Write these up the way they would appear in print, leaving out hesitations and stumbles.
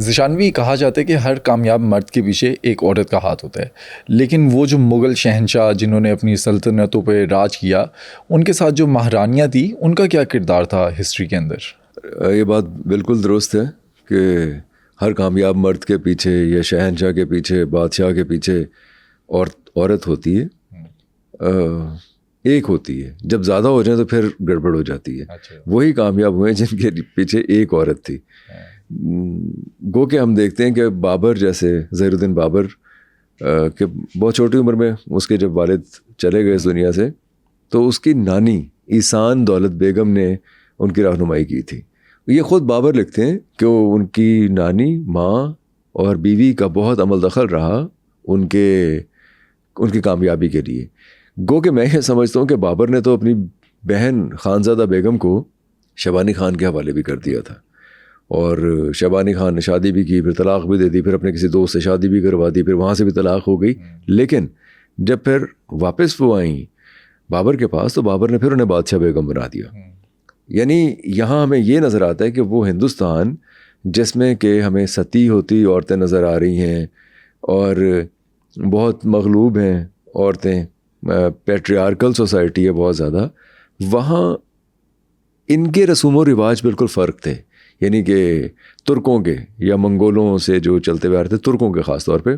ذیشانوی کہا جاتا ہے کہ ہر کامیاب مرد کے پیچھے ایک عورت کا ہاتھ ہوتا ہے، لیکن وہ جو مغل شہنشاہ جنہوں نے اپنی سلطنتوں پہ راج کیا، ان کے ساتھ جو مہارانیاں تھیں ان کا کیا کردار تھا ہسٹری کے اندر؟ یہ بات بالکل درست ہے کہ ہر کامیاب مرد کے پیچھے یا شہنشاہ کے پیچھے، بادشاہ کے پیچھے عورت ہوتی ہے، ایک ہوتی ہے. جب زیادہ ہو جائیں تو پھر گڑبڑ ہو جاتی ہے. وہی کامیاب ہوئے جن کے پیچھے ایک عورت تھی. گو کہ ہم دیکھتے ہیں کہ بابر جیسے، ظہیر الدین بابر کہ بہت چھوٹی عمر میں اس کے جب والد چلے گئے اس دنیا سے، تو اس کی نانی احسان دولت بیگم نے ان کی رہنمائی کی تھی. یہ خود بابر لکھتے ہیں کہ ان کی نانی، ماں اور بیوی کا بہت عمل دخل رہا ان کی کامیابی کے لیے. گو کہ میں یہ سمجھتا ہوں کہ بابر نے تو اپنی بہن خانزادہ بیگم کو شیبانی خان کے حوالے بھی کر دیا تھا، اور شیبانی خان نے شادی بھی کی، پھر طلاق بھی دے دی، پھر اپنے کسی دوست سے شادی بھی کروا دی، پھر وہاں سے بھی طلاق ہو گئی. لیکن جب پھر واپس وہ آئیں بابر کے پاس تو بابر نے پھر انہیں بادشاہ بیگم بنا دیا. یعنی یہاں ہمیں یہ نظر آتا ہے کہ وہ ہندوستان جس میں کہ ہمیں ستی ہوتی عورتیں نظر آ رہی ہیں اور بہت مغلوب ہیں عورتیں، پیٹریارکل سوسائٹی ہے بہت زیادہ، وہاں ان کے رسوم و رواج بالکل فرق تھے. یعنی کہ ترکوں کے یا منگولوں سے جو چلتے ہوئے آ رہے تھے، ترکوں کے خاص طور پہ،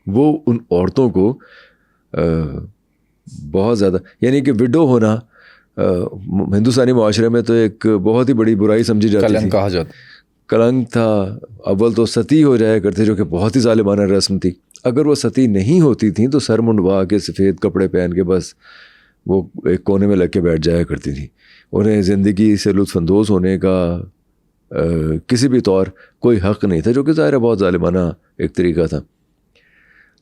وہ ان عورتوں کو بہت زیادہ، یعنی کہ وڈو ہونا ہندوستانی معاشرے میں تو ایک بہت ہی بڑی برائی سمجھی جاتی تھی، کلنک کہا جاتا، کلنک تھا. اول تو ستی ہو جایا کرتے جو کہ بہت ہی ظالمانہ رسم تھی. اگر وہ ستی نہیں ہوتی تھیں تو سر منڈوا کے سفید کپڑے پہن کے بس وہ ایک کونے میں لگ کے بیٹھ جایا کرتی تھیں. انہیں زندگی سے لطف اندوز ہونے کا کسی بھی طور کوئی حق نہیں تھا، جو کہ ظاہر ہے بہت ظالمانہ ایک طریقہ تھا.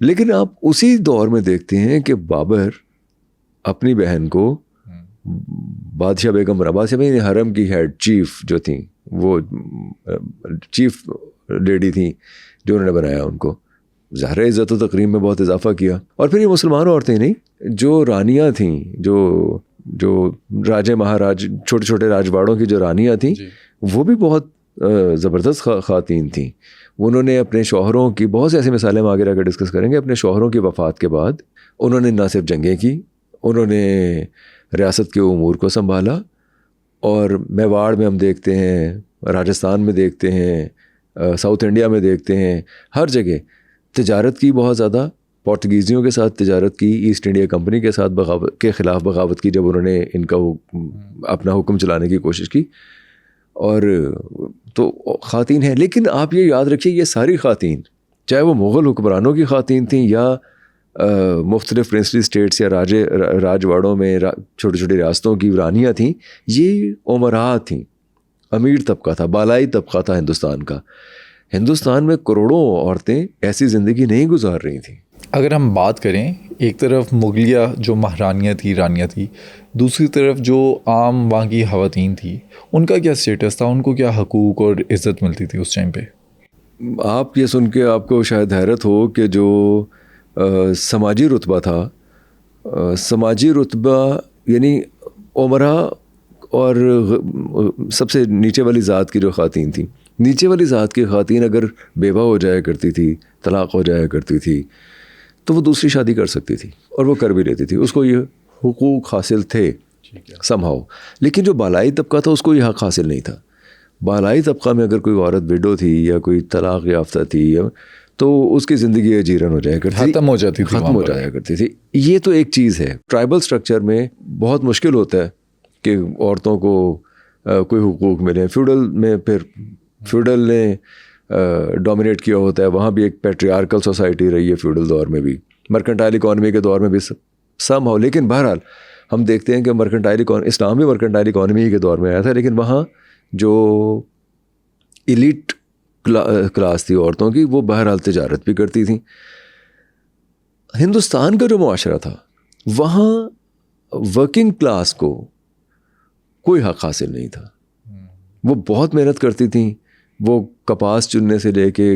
لیکن آپ اسی دور میں دیکھتے ہیں کہ بابر اپنی بہن کو بادشاہ بیگم بنا. بادشاہ بیگم حرم کی ہیڈ چیف جو تھیں، وہ چیف لیڈی تھیں جو انہوں نے بنایا ان کو. ظاہر عزت و تکریم میں بہت اضافہ کیا. اور پھر یہ مسلمان عورتیں نہیں، جو رانیاں تھیں، جو راجے مہاراج، چھوٹے چھوٹے راجواڑوں کی جو رانیاں تھیں، وہ بھی بہت زبردست خواتین تھیں. انہوں نے اپنے شوہروں کی بہت سی ایسی مثالیں ہم آگے رہ کر ڈسکس کریں گے. اپنے شوہروں کی وفات کے بعد انہوں نے نہ صرف جنگیں کی، انہوں نے ریاست کے امور کو سنبھالا. اور میواڑ میں ہم دیکھتے ہیں، راجستھان میں دیکھتے ہیں، ساؤتھ انڈیا میں دیکھتے ہیں، ہر جگہ تجارت کی بہت زیادہ. پورتگیزیوں کے ساتھ تجارت کی، ایسٹ انڈیا کمپنی کے ساتھ کے خلاف بغاوت کی جب انہوں نے ان کا اپنا حکم چلانے کی کوشش کی. اور تو خواتین ہیں. لیکن آپ یہ یاد رکھیے، یہ ساری خواتین، چاہے وہ مغل حکمرانوں کی خواتین تھیں یا مختلف پرنسلی اسٹیٹس یا راجواڑوں میں چھوٹی چھوٹی ریاستوں کی رانیاں تھیں، یہ عمراء تھیں. امیر طبقہ تھا، بالائی طبقہ تھا ہندوستان کا. ہندوستان میں کروڑوں عورتیں ایسی زندگی نہیں گزار رہی تھیں. اگر ہم بات کریں، ایک طرف مغلیہ جو مہارانیاں تھیں، رانیاں تھیں، دوسری طرف جو عام وہاں کی خواتین تھیں، ان کا کیا سٹیٹس تھا؟ ان کو کیا حقوق اور عزت ملتی تھی اس ٹائم پہ؟ آپ یہ سن کے آپ کو شاید حیرت ہو کہ جو سماجی رتبہ تھا، سماجی رتبہ یعنی عمرہ اور سب سے نیچے والی ذات کی جو خواتین تھیں، نیچے والی ذات کی خواتین اگر بیوہ ہو جایا کرتی تھی، طلاق ہو جایا کرتی تھی، تو وہ دوسری شادی کر سکتی تھی اور وہ کر بھی لیتی تھی. اس کو یہ حقوق حاصل تھے سمہاؤ. لیکن جو بالائی طبقہ تھا اس کو یہ حق حاصل نہیں تھا. بالائی طبقہ میں اگر کوئی عورت وڈو تھی یا کوئی طلاق یافتہ تھی تو اس کی زندگی اجیرن ہو جایا کرتی تھی، ختم ہو جایا کرتی تھی. یہ تو ایک چیز ہے. ٹرائبل سٹرکچر میں بہت مشکل ہوتا ہے کہ عورتوں کو کوئی حقوق ملے. فیوڈل میں پھر فیوڈل نے ڈومینیٹ کیا ہوتا ہے، وہاں بھی ایک پیٹریارکل سوسائٹی رہی ہے فیوڈل دور میں بھی، مرکنٹائل اکانومی کے دور میں بھی سم ہو. لیکن بہرحال ہم دیکھتے ہیں کہ اسلام بھی مرکنٹائل اکانومی کے دور میں آیا تھا، لیکن وہاں جو ایلیٹ کلاس تھی عورتوں کی، وہ بہرحال تجارت بھی کرتی تھیں. ہندوستان کا جو معاشرہ تھا، وہاں ورکنگ کلاس کو کوئی حق حاصل نہیں تھا. وہ بہت محنت کرتی تھیں. وہ کپاس چننے سے لے کے،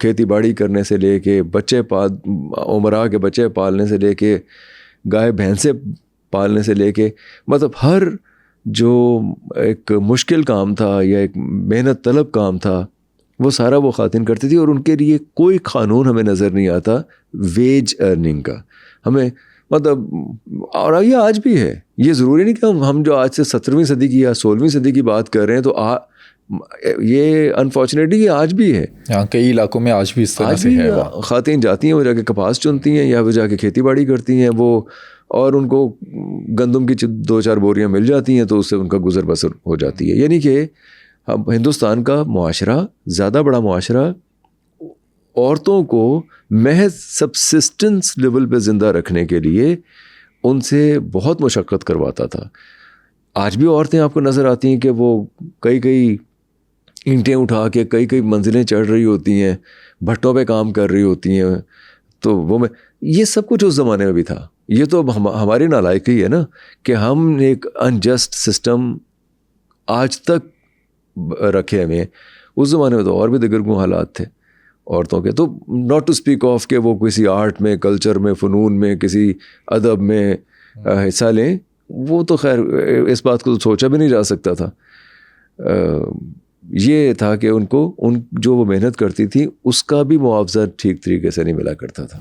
کھیتی باڑی کرنے سے لے کے، عمراء کے بچے پالنے سے لے کے، گائے بھینسیں پالنے سے لے کے، مطلب ہر جو ایک مشکل کام تھا یا ایک محنت طلب کام تھا، وہ سارا وہ خواتین کرتی تھی. اور ان کے لیے کوئی قانون ہمیں نظر نہیں آتا ویج ارننگ کا. ہمیں مطلب، اور یہ آج بھی ہے. یہ ضروری نہیں کہ ہم جو آج سے 17ویں صدی کی یا 16ویں صدی کی بات کر رہے ہیں تو یہ انفارچونیٹلی یہ آج بھی ہے. یہاں کئی علاقوں میں آج بھی اس طرح سے ہے. خواتین جاتی ہیں، وہ جا کے کپاس چنتی ہیں یا وہ جا کے کھیتی باڑی کرتی ہیں، وہ اور ان کو گندم کی 2-4 بوریاں مل جاتی ہیں تو اس سے ان کا گزر بسر ہو جاتی ہے. یعنی کہ ہندوستان کا معاشرہ، زیادہ بڑا معاشرہ، عورتوں کو محض سبسسٹنس لیول پہ زندہ رکھنے کے لیے ان سے بہت مشقت کرواتا تھا. آج بھی عورتیں آپ کو نظر آتی ہیں کہ وہ کئی اینٹیں اٹھا کے کئی منزلیں چڑھ رہی ہوتی ہیں، بھٹوں پہ کام کر رہی ہوتی ہیں. تو یہ سب کچھ اس زمانے میں بھی تھا. یہ تو ہماری نالائکی ہے نا کہ ہم ایک انجسٹ سسٹم آج تک رکھے ہمیں. اس زمانے میں تو اور بھی دیگر حالات تھے عورتوں کے. تو ناٹ ٹو اسپیک آف کہ وہ کسی آرٹ میں، کلچر میں، فنون میں، کسی ادب میں حصہ لیں. وہ تو خیر اس بات کو سوچا بھی نہیں جا سکتا تھا. یہ تھا کہ ان جو وہ محنت کرتی تھی اس کا بھی معاوضہ ٹھیک طریقے سے نہیں ملا کرتا تھا.